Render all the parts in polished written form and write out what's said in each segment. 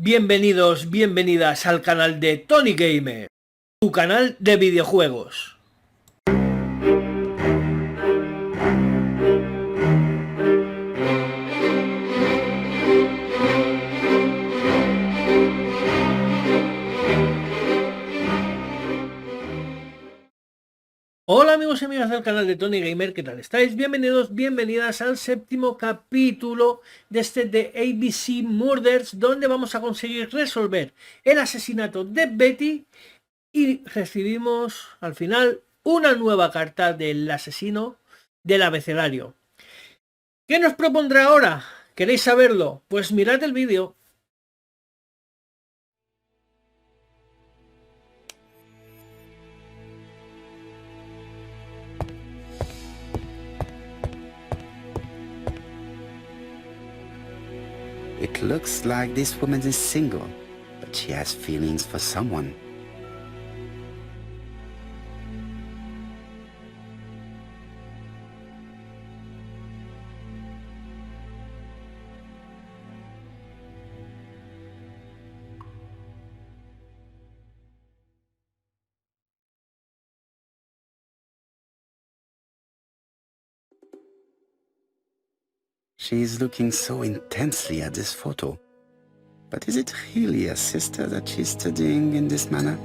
Bienvenidos, bienvenidas al canal de Tony Gamer, tu canal de videojuegos. Hola amigos y amigas del canal de Tony Gamer, ¿qué tal estáis? Bienvenidos, bienvenidas al séptimo capítulo de de ABC Murders, donde vamos a conseguir resolver el asesinato de Betty y recibimos al final una nueva carta del asesino del abecedario. ¿Qué nos propondrá ahora? ¿Queréis saberlo? Pues mirad el vídeo. It looks like this woman is single, but she has feelings for someone. She is looking so intensely at this photo. But is it really a sister that she's studying in this manner?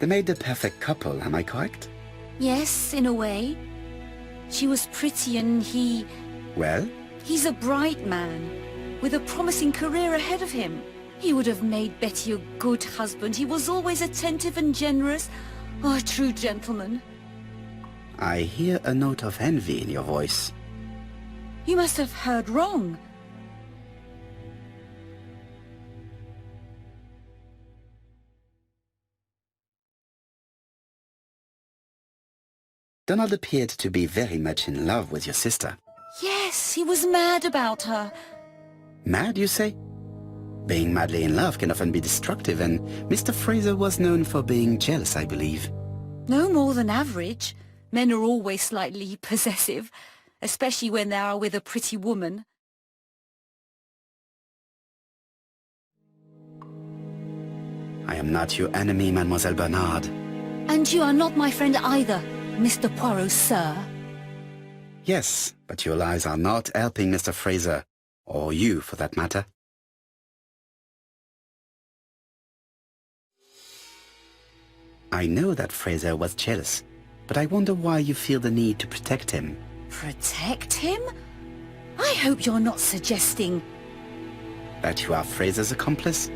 They made the perfect couple, am I correct? Yes, in a way. She was pretty and he... Well? He's a bright man, with a promising career ahead of him. He would have made Betty a good husband. He was always attentive and generous. Oh, a true gentleman. I hear a note of envy in your voice. You must have heard wrong. Donald appeared to be very much in love with your sister. Yes, he was mad about her. Mad, you say? Being madly in love can often be destructive, and Mr. Fraser was known for being jealous, I believe. No more than average. Men are always slightly possessive, especially when they are with a pretty woman. I am not your enemy, Mademoiselle Bernard. And you are not my friend either, Mr. Poirot, sir. Yes, but your lies are not helping Mr. Fraser, or you for that matter. I know that Fraser was jealous, but I wonder why you feel the need to protect him. Protect him? I hope you're not suggesting... That you are Fraser's accomplice?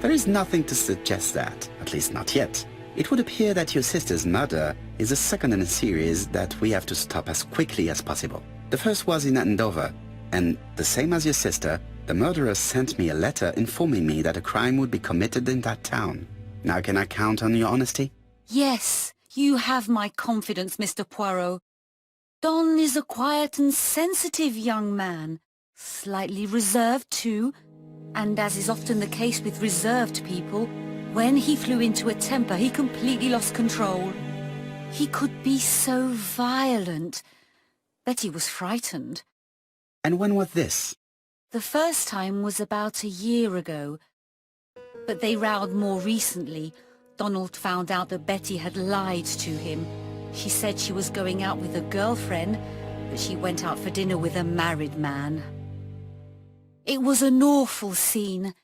There is nothing to suggest that, at least not yet. It would appear that your sister's murder is the second in a series that we have to stop as quickly as possible. The first was in Andover, and the same as your sister, the murderer sent me a letter informing me that a crime would be committed in that town. Now can I count on your honesty? Yes, you have my confidence, Mr. Poirot. Don is a quiet and sensitive young man, slightly reserved too, and as is often the case with reserved people, when he flew into a temper, he completely lost control. He could be so violent. Betty was frightened. And when was this? The first time was about a year ago. But they rowed more recently. Donald found out that Betty had lied to him. She said she was going out with a girlfriend, but she went out for dinner with a married man. It was an awful scene.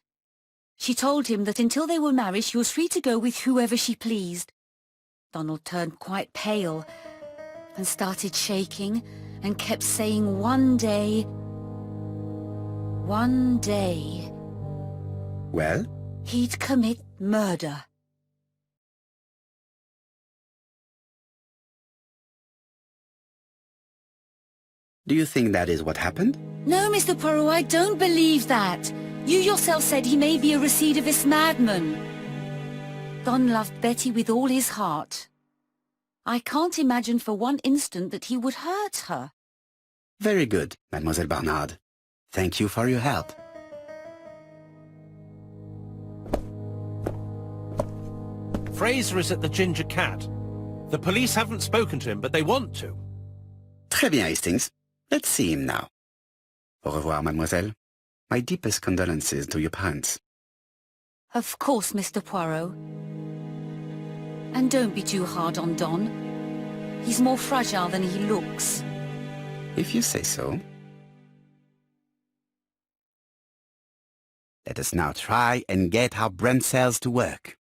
She told him that until they were married, she was free to go with whoever she pleased. Donald turned quite pale and started shaking and kept saying one day... Well? He'd commit Murder. Do you think that is what happened? No, Mr. Poirot, I don't believe that. You yourself said he may be a recidivist madman. Don loved Betty with all his heart. I can't imagine for one instant that he would hurt her. Very good, Mademoiselle Barnard. Thank you for your help. Fraser is at the Ginger Cat. The police haven't spoken to him, but they want to. Très bien, Hastings. Let's see him now. Au revoir, mademoiselle. My deepest condolences to your parents. Of course, Mr. Poirot. And don't be too hard on Don. He's more fragile than he looks. If you say so. Let us now try and get our brain cells to work.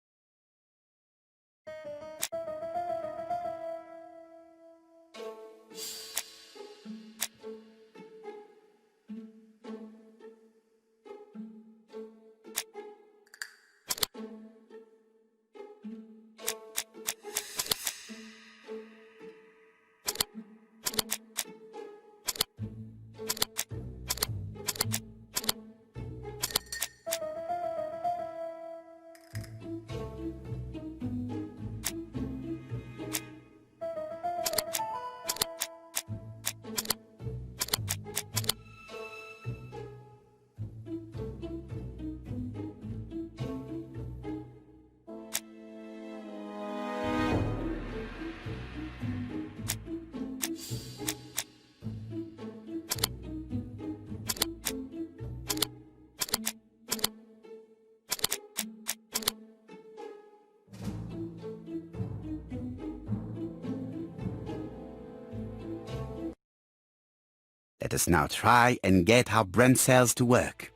Let us now try and get our brain cells to work.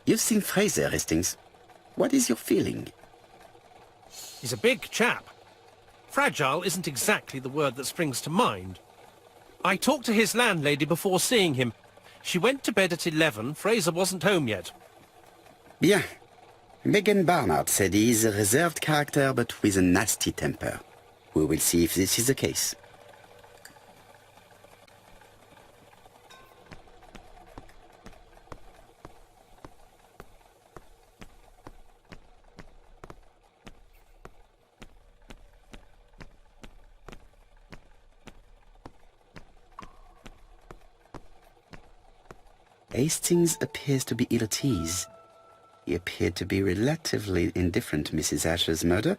You've seen Fraser, Hastings. What is your feeling? He's a big chap. Fragile isn't exactly the word that springs to mind. I talked to his landlady before seeing him. She went to bed at 11. Fraser wasn't home yet. Bien. Megan Barnard said he is a reserved character but with a nasty temper. We will see if this is the case. Hastings appears to be ill at ease. He appeared to be relatively indifferent to Mrs. Asher's murder,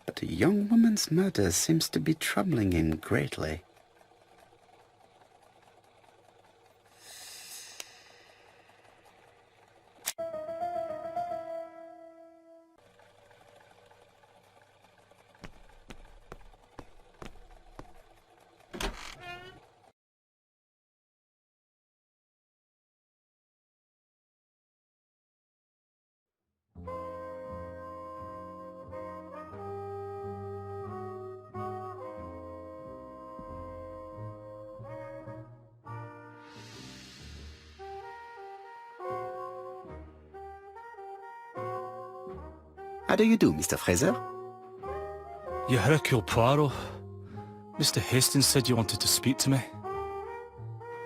but a young woman's murder seems to be troubling him greatly. How do you do, Mr. Fraser? You Hercule Poirot. Mr. Hastings said you wanted to speak to me.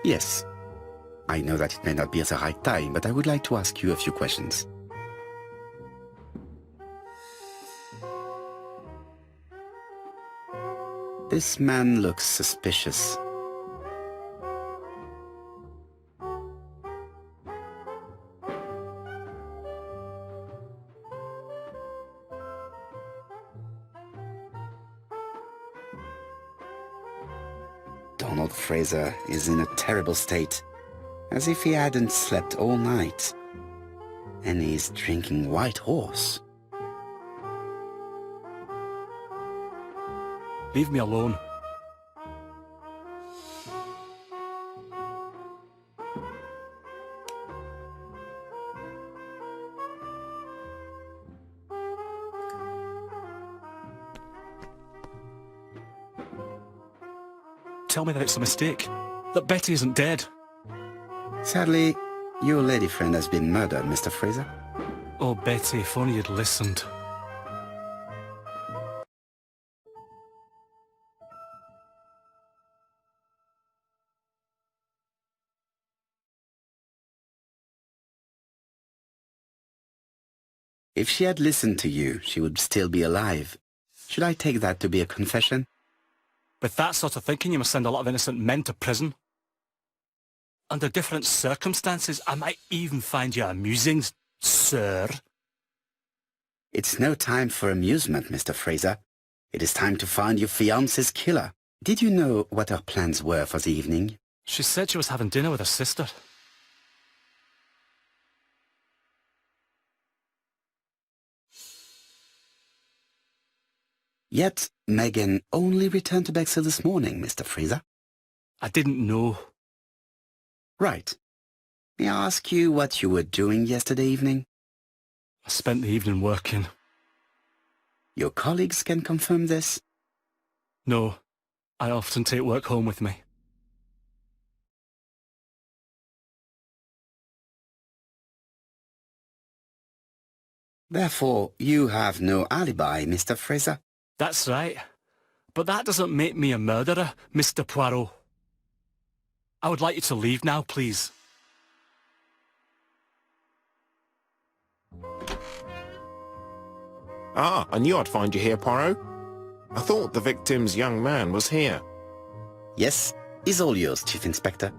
Yes. I know that it may not be the right time, but I would like to ask you a few questions. This man looks suspicious. Donald Fraser is in a terrible state, as if he hadn't slept all night. And he's drinking White Horse. Leave me alone. Tell me that it's a mistake, that Betty isn't dead. Sadly, your lady friend has been murdered, Mr. Fraser. Oh, Betty, if only you'd listened. If she had listened to you, she would still be alive. Should I take that to be a confession? With that sort of thinking, you must send a lot of innocent men to prison. Under different circumstances, I might even find you amusing, sir. It's no time for amusement, Mr. Fraser. It is time to find your fiancé's killer. Did you know what her plans were for the evening? She said she was having dinner with her sister. Yet, Megan only returned to Bexhill this morning, Mr. Fraser. I didn't know. Right. May I ask you what you were doing yesterday evening? I spent the evening working. Your colleagues can confirm this? No, I often take work home with me. Therefore, you have no alibi, Mr. Fraser? That's right. But that doesn't make me a murderer, Mr. Poirot. I would like you to leave now, please. Ah, I knew I'd find you here, Poirot. I thought the victim's young man was here. Yes, is all yours, Chief Inspector.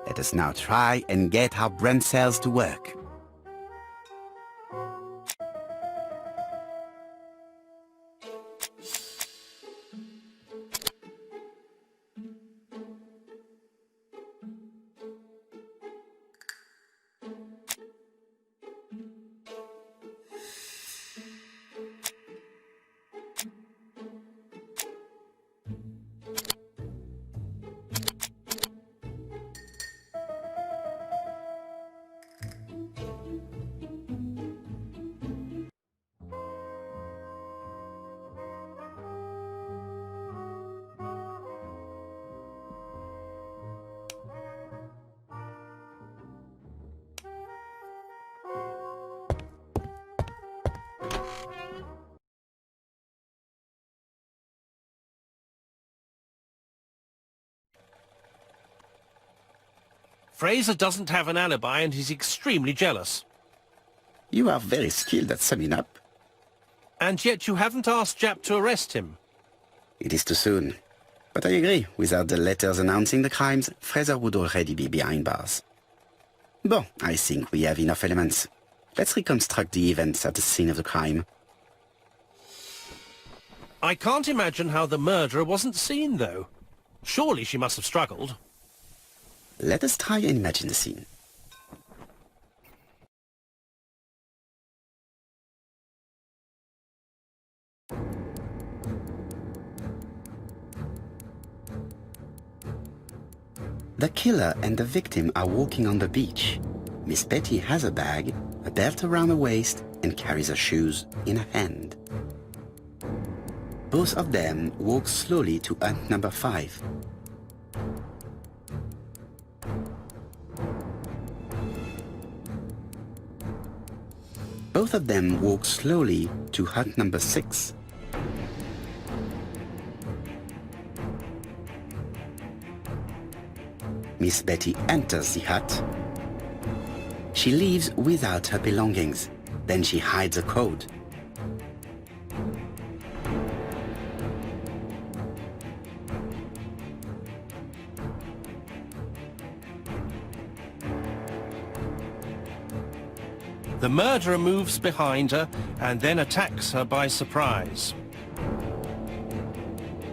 Let us now try and get our brain cells to work. Fraser doesn't have an alibi and he's extremely jealous. You are very skilled at summing up. And yet you haven't asked Jap to arrest him. It is too soon. But I agree, without the letters announcing the crimes, Fraser would already be behind bars. Bon, I think we have enough elements. Let's reconstruct the events at the scene of the crime. I can't imagine how the murderer wasn't seen, though. Surely she must have struggled. Let us try and imagine the scene. The killer and the victim are walking on the beach. Miss Betty has a bag, a belt around her waist, and carries her shoes in her hand. Both of them walk slowly to hut number 5. Both of them walk slowly to hut number 6. Miss Betty enters the hut. She leaves without her belongings. Then she hides a code. The murderer moves behind her and then attacks her by surprise.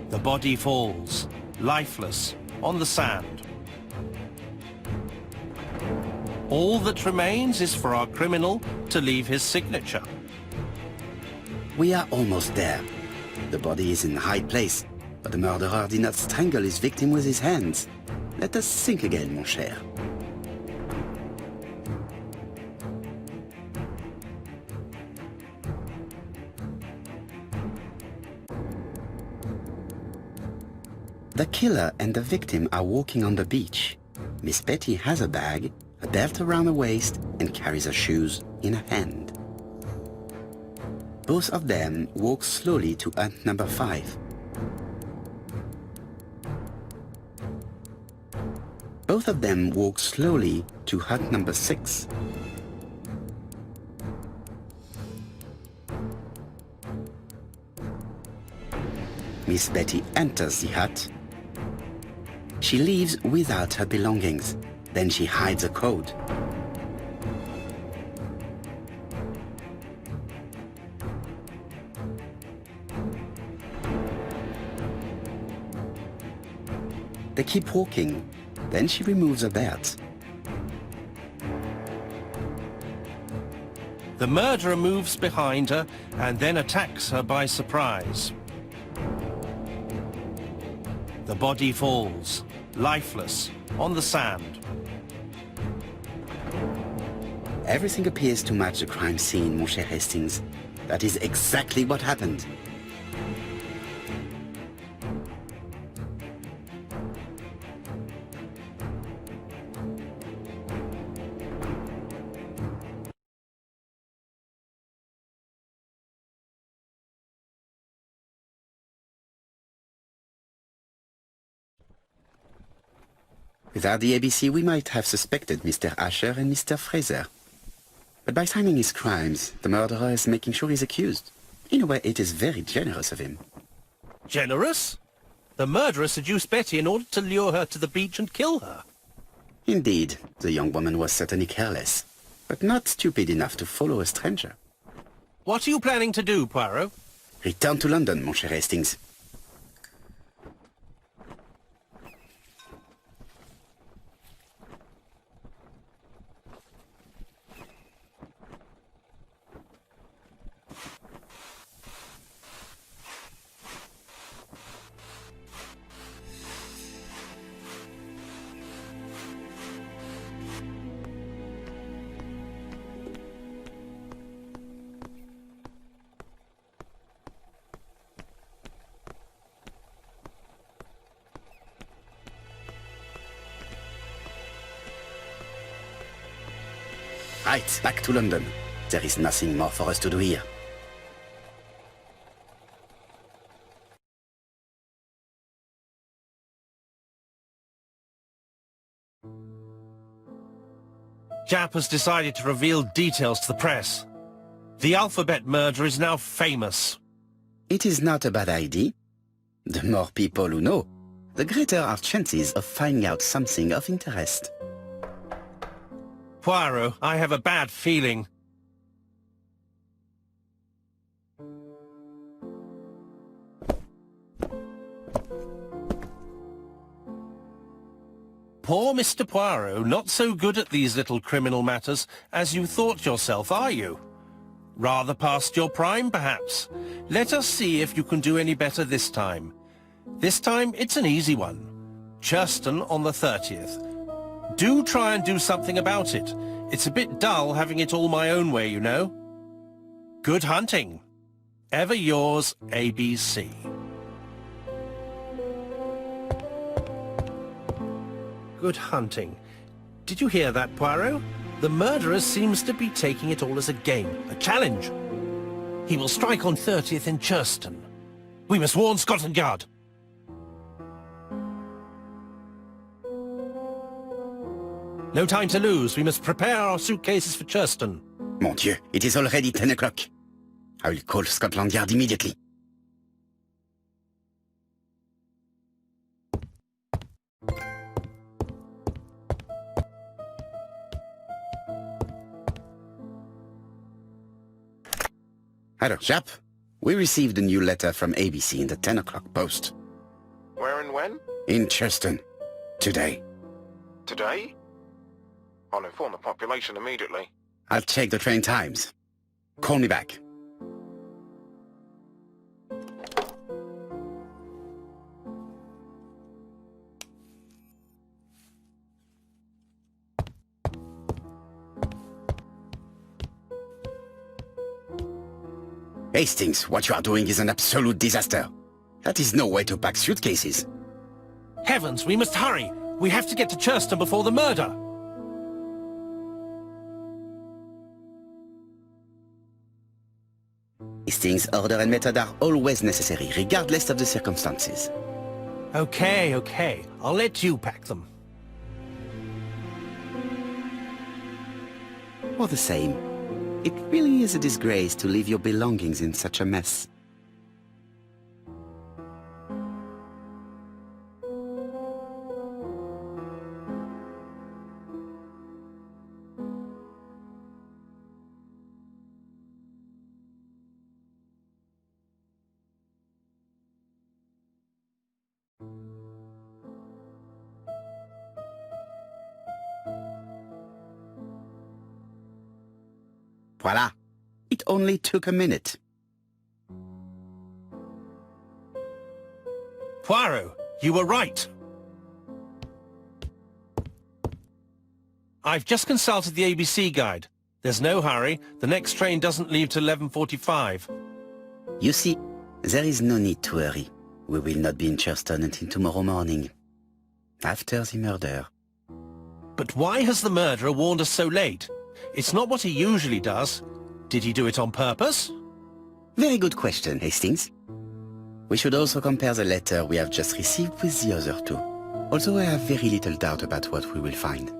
The body falls, lifeless, on the sand. All that remains is for our criminal to leave his signature. We are almost there. The body is in a high place, but the murderer did not strangle his victim with his hands. Let us think again, mon cher. The killer and the victim are walking on the beach. Miss Betty has a bag, a belt around her waist, and carries her shoes in her hand. Both of them walk slowly to hut number 5. Both of them walk slowly to hut number 6. Miss Betty enters the hut. She leaves without her belongings. Then she hides a code. They keep walking. Then she removes her belt. The murderer moves behind her and then attacks her by surprise. The body falls, lifeless, on the sand. Everything appears to match the crime scene, mon cher Hastings. That is exactly what happened. Without the ABC, we might have suspected Mr. Asher and Mr. Fraser. But by signing his crimes, the murderer is making sure he's accused. In a way, it is very generous of him. Generous? The murderer seduced Betty in order to lure her to the beach and kill her. Indeed, the young woman was certainly careless, but not stupid enough to follow a stranger. What are you planning to do, Poirot? Return to London, mon cher Hastings. Right, back to London. There is nothing more for us to do here. Jap has decided to reveal details to the press. The alphabet murder is now famous. It is not a bad idea. The more people who know, the greater our chances of finding out something of interest. Poirot, I have a bad feeling. Poor Mr. Poirot, not so good at these little criminal matters as you thought yourself, are you? Rather past your prime, perhaps. Let us see if you can do any better this time. This time, it's an easy one. Churston on the 30th. Do try and do something about it. It's a bit dull having it all my own way, you know. Good hunting. Ever yours, ABC. Good hunting. Did you hear that, Poirot? The murderer seems to be taking it all as a game, a challenge. He will strike on 30th in Churston. We must warn Scotland Yard. No time to lose. We must prepare our suitcases for Churston. Mon Dieu, it is already 10 o'clock. I will call Scotland Yard immediately. Hello, chap. We received a new letter from ABC in the 10 o'clock post. Where and when? In Churston. Today. Today? I'll inform the population immediately. I'll check the train times. Call me back. Hastings, what you are doing is an absolute disaster. That is no way to pack suitcases. Heavens, we must hurry. We have to get to Churston before the murder. Hastings, order and method are always necessary, regardless of the circumstances. Okay, okay. I'll let you pack them. All the same, it really is a disgrace to leave your belongings in such a mess. Voila! It only took a minute. Poirot, you were right. I've just consulted the ABC guide. There's no hurry. The next train doesn't leave till 11:45. You see, there is no need to hurry. We will not be in Churston until tomorrow morning. After the murder. But why has the murderer warned us so late? It's not what he usually does. Did he do it on purpose? Very good question, Hastings. We should also compare the letter we have just received with the other two. Although I have very little doubt about what we will find.